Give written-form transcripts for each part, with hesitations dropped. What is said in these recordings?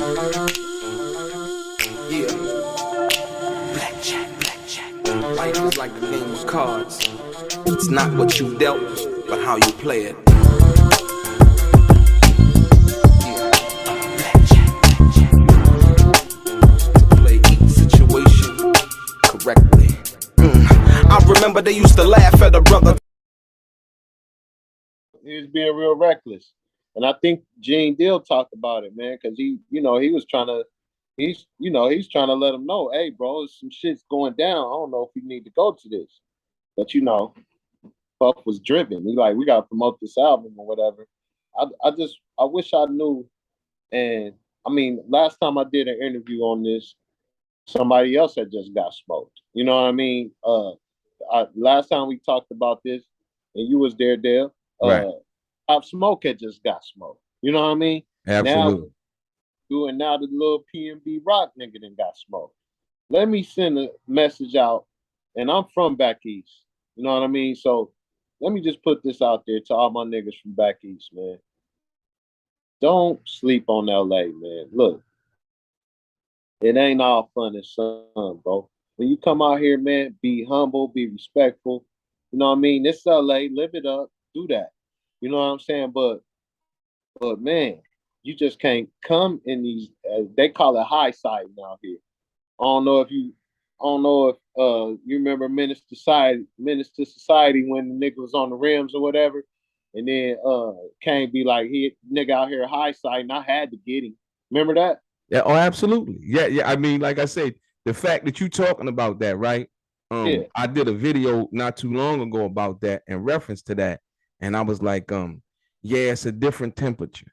Yeah, blackjack. Life is like a game of cards. It's not what you dealt, but how you play it. Yeah, blackjack. To play each situation correctly. I remember they used to laugh at a brother. He was being real reckless. And I think Gene Deal talked about it, man, because he was trying to, he's trying to let him know, hey, bro, some shit's going down. I don't know if you need to go to this, but Puff was driven. He like, we gotta promote this album or whatever. I wish I knew. And I mean, last time I did an interview on this, somebody else had just got smoked. You know what I mean? Last time we talked about this, and you was there, Dale. Right. Pop Smoke had just got smoked. You know what I mean? Now Absolutely. doing now the little PNB Rock nigga then got smoked. Let me send a message out, and I'm from back east. You know what I mean? So let me just put this out there to all my niggas from back east, man. Don't sleep on LA, man. Look, it ain't all fun and sun, bro. When you come out here, man, be humble, be respectful. You know what I mean? This LA, live it up, do that. You know what I'm saying? But man, you just can't come in these. They call it high side out here. I don't know if you, I don't know if you remember Minister Society when the nigga was on the rims or whatever, and then Kane be like, he nigga out here high side, and I had to get him. Remember that? Yeah. Oh, absolutely. Yeah. Yeah. I mean, like I said, the fact that you talking about that, right? Yeah, I did a video not too long ago about that in reference to that, and I was like, yeah, it's a different temperature.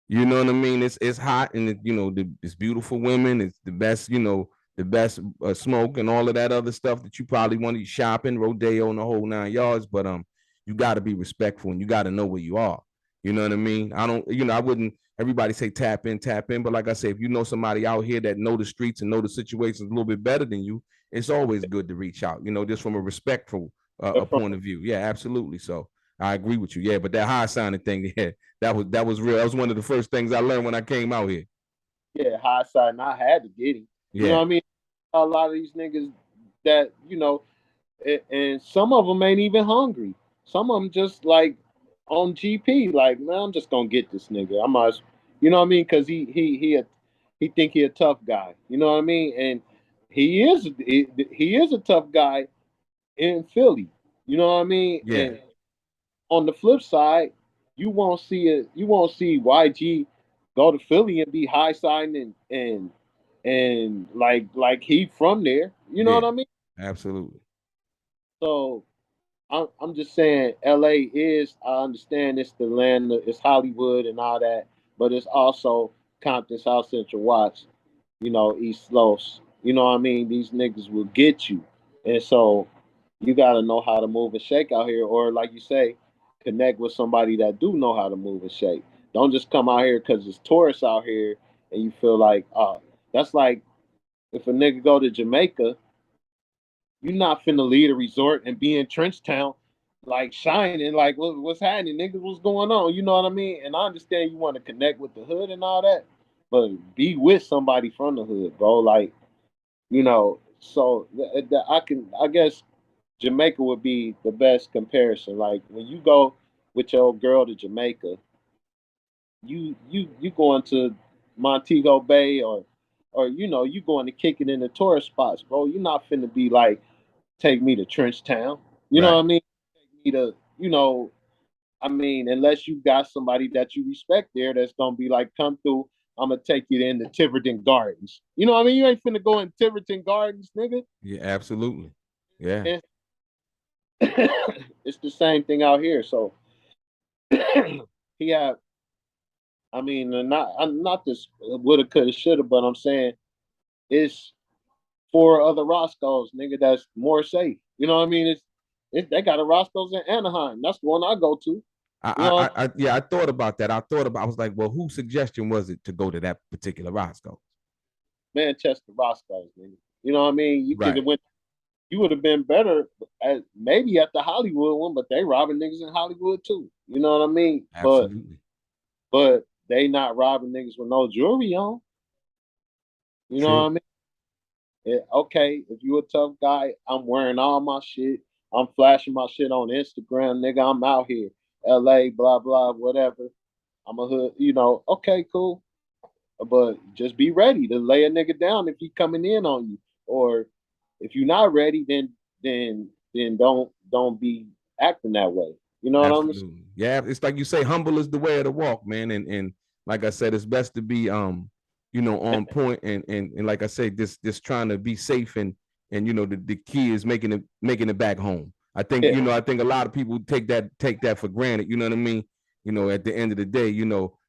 You know what I mean? It's hot, and it's beautiful women. It's the best, the best smoke and all of that other stuff that you probably want to eat, shopping, rodeo, and the whole 9 yards. But you got to be respectful, and you got to know where you are. You know what I mean? I don't, I wouldn't. Everybody say tap in, tap in. But like I say, if you know somebody out here that know the streets and know the situations a little bit better than you, it's always good to reach out. Just from a respectful a point of view. Yeah, absolutely. So I agree with you. Yeah, but that high sounding thing, yeah, that was real. That was one of the first things I learned when I came out here. yeah, high side, and I had to get him. You know Yeah, what I mean? A lot of these niggas that and some of them ain't even hungry. Some of them just like on GP, like man, I'm just gonna get this nigga. I must, you know what I mean? Because he think he a tough guy. You know what I mean? And he is a tough guy in Philly. You know what I mean? yeah, And on the flip side, you won't see YG go to Philly and be high signing and like he from there. You know yeah, what I mean? absolutely. So I'm just saying, LA is. I understand it's the land, it's Hollywood and all that, but it's also Compton, South Central, Watts, East Los. You know what I mean? These niggas will get you, and so you got to know how to move and shake out here, or like you say, connect with somebody that do know how to move and shake. Don't just come out here because it's tourists out here, and you feel like, oh, that's like if a nigga go to Jamaica, you're not finna lead a resort and be in Trench Town, like shining, like what's happening, niggas? What's going on? You know what I mean? And I understand you want to connect with the hood and all that, but be with somebody from the hood, bro. Like so I guess Jamaica would be the best comparison. Like when you go with your girl to Jamaica, you going to Montego Bay or you going to kick it in the tourist spots, bro. You're not finna be like take me to Trench Town. You know what Right. I mean? Take me to, I mean, unless you got somebody that you respect there that's gonna be like, come through, I'm gonna take you into Tiverton Gardens. You know what I mean? You ain't finna go in Tiverton Gardens, nigga. Yeah, absolutely. Yeah. And it's the same thing out here. So he had, I mean, not this woulda, coulda, shoulda, but I'm saying it's four other Roscoe's, nigga, that's more safe. You know what I mean? They got a Roscoe's in Anaheim. That's the one I go to. You know, Yeah, I thought about that. I was like, well, whose suggestion was it to go to that particular Roscoe? Manchester Roscoe's, nigga. You know what I mean? You could Right. have went. You would have been better at maybe at the Hollywood one, but they robbing niggas in Hollywood too. You know what I mean? But Absolutely. but they not robbing niggas with no jewelry on. You know what I True. mean? Okay, if you a tough guy, I'm wearing all my shit. I'm flashing my shit on Instagram, nigga. I'm out here, LA, blah blah, whatever. I'm a hood, Okay, cool, but just be ready to lay a nigga down if he coming in on you, or if you're not ready, then don't be acting that way. You know what I'm saying? Absolutely. Yeah, it's like you say, humble is the way of the walk, man. And like I said, it's best to be on point and like I said, just trying to be safe and the key is making it back home. I think, Yeah, I think a lot of people take that for granted, you know what I mean? At the end of the day,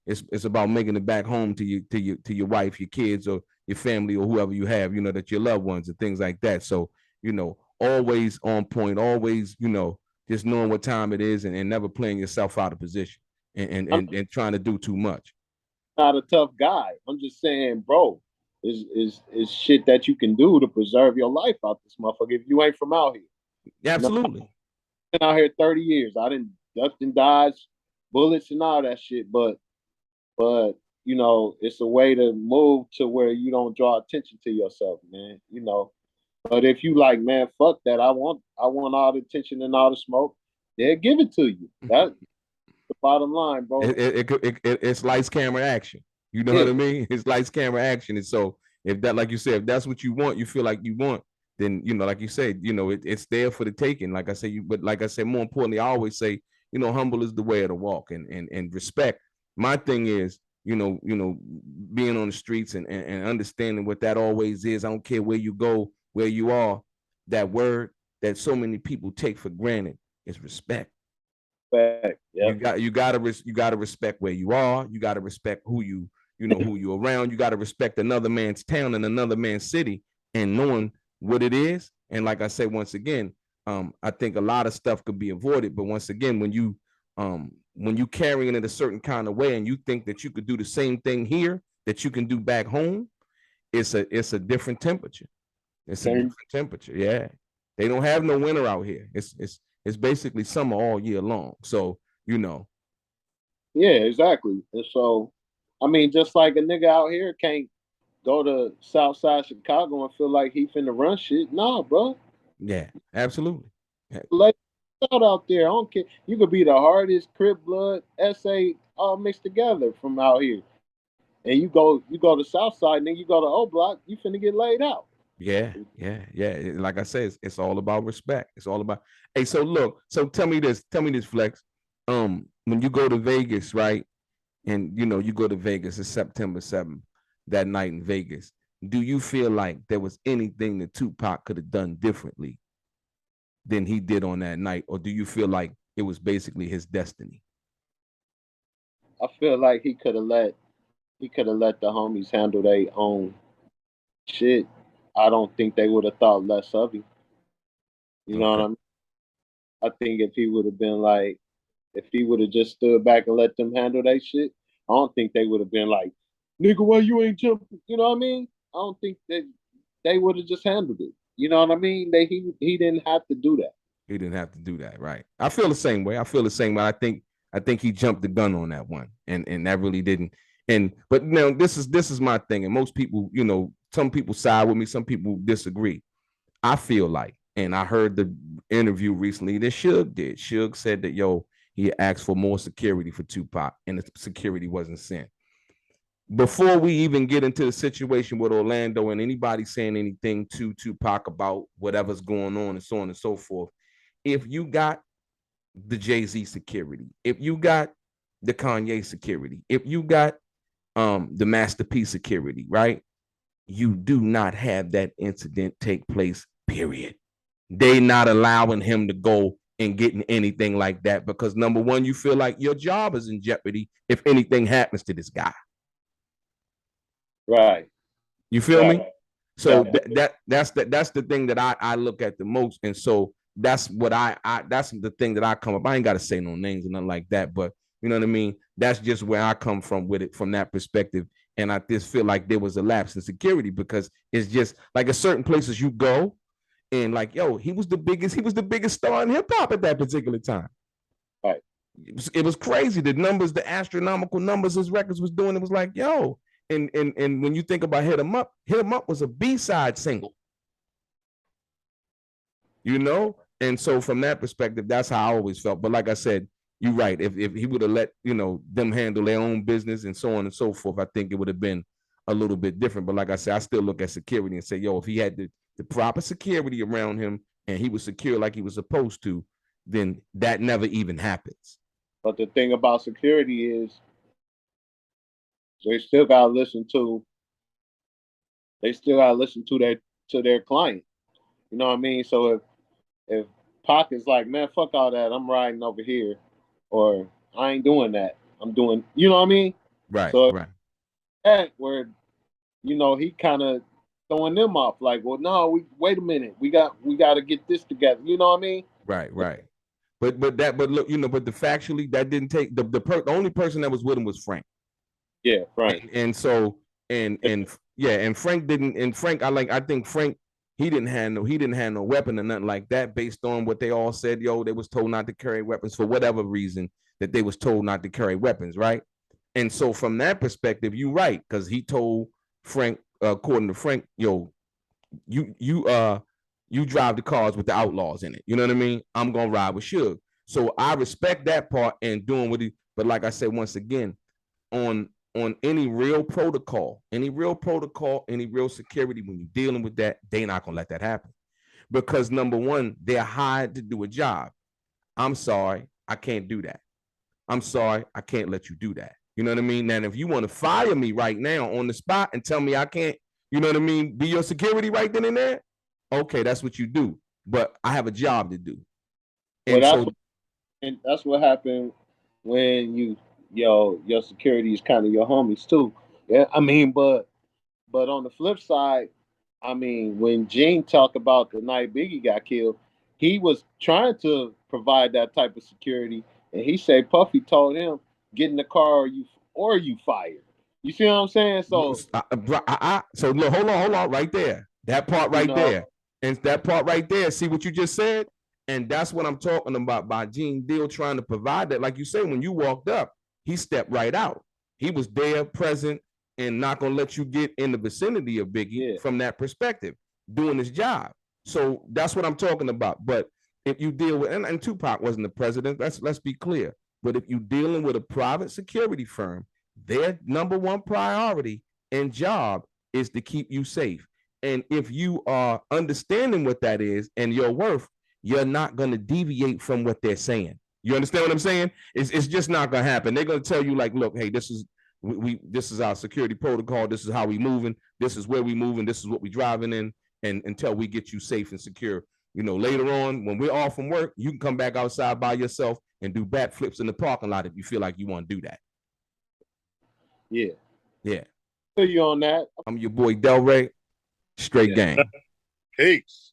it's about making it back home to your wife, your kids, or your family, or whoever you have, that your loved ones and things like that. So, always on point, always, just knowing what time it is and never playing yourself out of position and, and, I'm and, and trying to do too much. not a tough guy. I'm just saying, bro, is shit that you can do to preserve your life out this motherfucker if you ain't from out here. Yeah, You know, absolutely. I've been out here 30 years. I didn't ducked and dodged bullets and all that shit, but it's a way to move to where you don't draw attention to yourself, man. But if you like, man, fuck that. I want all the attention and all the smoke. They'll give it to you. That's the bottom line, bro. It's lights, camera, action. You know what Yeah, I mean? It's lights, camera, action. And so if that, like you said, if that's what you want, you feel like you want, then like you said, it's there for the taking. Like I say, but like I said, more importantly, I always say, humble is the way of the walk, and respect. My thing is, being on the streets and understanding what that always is. I don't care where you go, where you are. That word that so many people take for granted is respect. fact. You Yep. got you gotta respect where you are. You gotta respect who you're around. You gotta respect another man's town and another man's city and knowing what it is. And like I said, once again, I think a lot of stuff could be avoided. But once again, when you carrying it a certain kind of way and you think that you could do the same thing here that you can do back home, it's a different temperature. It's a Same. different temperature. Yeah. They don't have no winter out here. It's basically summer all year long. So, you know, Yeah, exactly. And so, I mean, just like a nigga out here can't go to South Side Chicago and feel like he finna run shit. Nah, bro. yeah, absolutely. Yeah, Like out there. I don't care. You could be the hardest Crip blood essay all mixed together from out here. And you go to South Side and then you go to O Block, you finna get laid out. yeah. Like I said, it's all about respect. It's all about. Hey, so look, so tell me this, Flex. When you go to Vegas, right? And you go to Vegas, it's September 7th, that night in Vegas. Do you feel like there was anything that Tupac could have done differently than he did on that night? Or do you feel like it was basically his destiny? I feel like he could have let the homies handle their own shit. I don't think they would have thought less of him. You know what Okay. I mean? I think if he would have just stood back and let them handle their shit, I don't think they would have been like, nigga, why you ain't jumping? You know what I mean? I don't think that they would have just handled it. You know what I mean? He didn't have to do that. He didn't have to do that, right? I feel the same way. I feel the same way. I think he jumped the gun on that one, and that really didn't. And but now this is my thing, and most people, some people side with me, some people disagree. I feel like, and I heard the interview recently that Suge did. Suge said that he asked for more security for Tupac, and the security wasn't sent. Before we even get into the situation with Orlando and anybody saying anything to Tupac about whatever's going on and so on and so forth, if you got the Jay-Z security, if you got the Kanye security, if you got the Master P security, right? You do not have that incident take place, period. They not allowing him to go and getting anything like that because number one, you feel like your job is in jeopardy if anything happens to this guy. Right. You feel me? Right. So Yeah. that's the thing that I look at the most, and so that's what that's the thing that I come up. I ain't got to say no names or nothing like that, but you know what I mean. That's just where I come from with it from that perspective, and I just feel like there was a lapse in security because it's just like at certain places you go, and like he was the biggest star in hip hop at that particular time. Right. It was crazy. The numbers, the astronomical numbers his records was doing. It was like, and when you think about Hit 'Em Up was a B-side single. You know? And so from that perspective, that's how I always felt. But like I said, you're right. If he would have let, them handle their own business and so on and so forth, I think it would have been a little bit different. But like I said, I still look at security and say, yo, if he had the proper security around him and he was secure like he was supposed to, then that never even happens. But the thing about security is they still gotta listen to their client. You know what I mean? So if Pac is like, man, fuck all that, I'm riding over here, or I ain't doing that, I'm doing, you know what I mean? Right. So right. That where, he kind of throwing them off, like, well, no, wait a minute, we got to get this together. You know what I mean? Right. But look, but the factually that didn't take the only person that was with him was Frank. Yeah, Frank. And so and Frank didn't. And Frank, I think Frank, he didn't have no weapon or nothing like that. Based on what they all said, they was told not to carry weapons for whatever reason that they was told not to carry weapons, right? And so from that perspective, you're right, because he told Frank, according to Frank, you drive the cars with the outlaws in it. You know what I mean? I'm gonna ride with Suge. So I respect that part and doing what he. But like I said, once again, on any real protocol, any real security, when you're dealing with that, they're not gonna let that happen. Because number one, they're hired to do a job. I'm sorry, I can't do that. I'm sorry, I can't let you do that. You know what I mean? Now, if you want to fire me right now on the spot and tell me I can't, you know what I mean, be your security right then and there, okay, that's what you do. But I have a job to do. And that's what happened when your security is kind of your homies too. Yeah, I mean, but on the flip side, I mean, when Gene talked about the night Biggie got killed, he was trying to provide that type of security, and he said Puffy told him, "Get in the car, or you fired." You see what I'm saying? So so look, hold on, right there. That part right there, and that part right there. See what you just said, and that's what I'm talking about. By Gene Deal trying to provide that, like you say, when you walked up, he stepped right out. He was there, present, and not gonna let you get in the vicinity of Biggie from that perspective, doing his job. So that's what I'm talking about. But if you deal with, and Tupac wasn't the president, let's be clear. But if you're dealing with a private security firm, their number one priority and job is to keep you safe. And if you are understanding what that is and your worth, you're not going to deviate from what they're saying. You understand what I'm saying? It's just not going to happen. They're going to tell you, like, look, hey, this is our security protocol. This is how we moving. This is where we moving. This is what we driving in, and until we get you safe and secure. Later on, when we're off from work, you can come back outside by yourself and do backflips in the parking lot if you feel like you want to do that. Yeah. Feel you on that. I'm your boy DELRAY. Straight gang. Peace.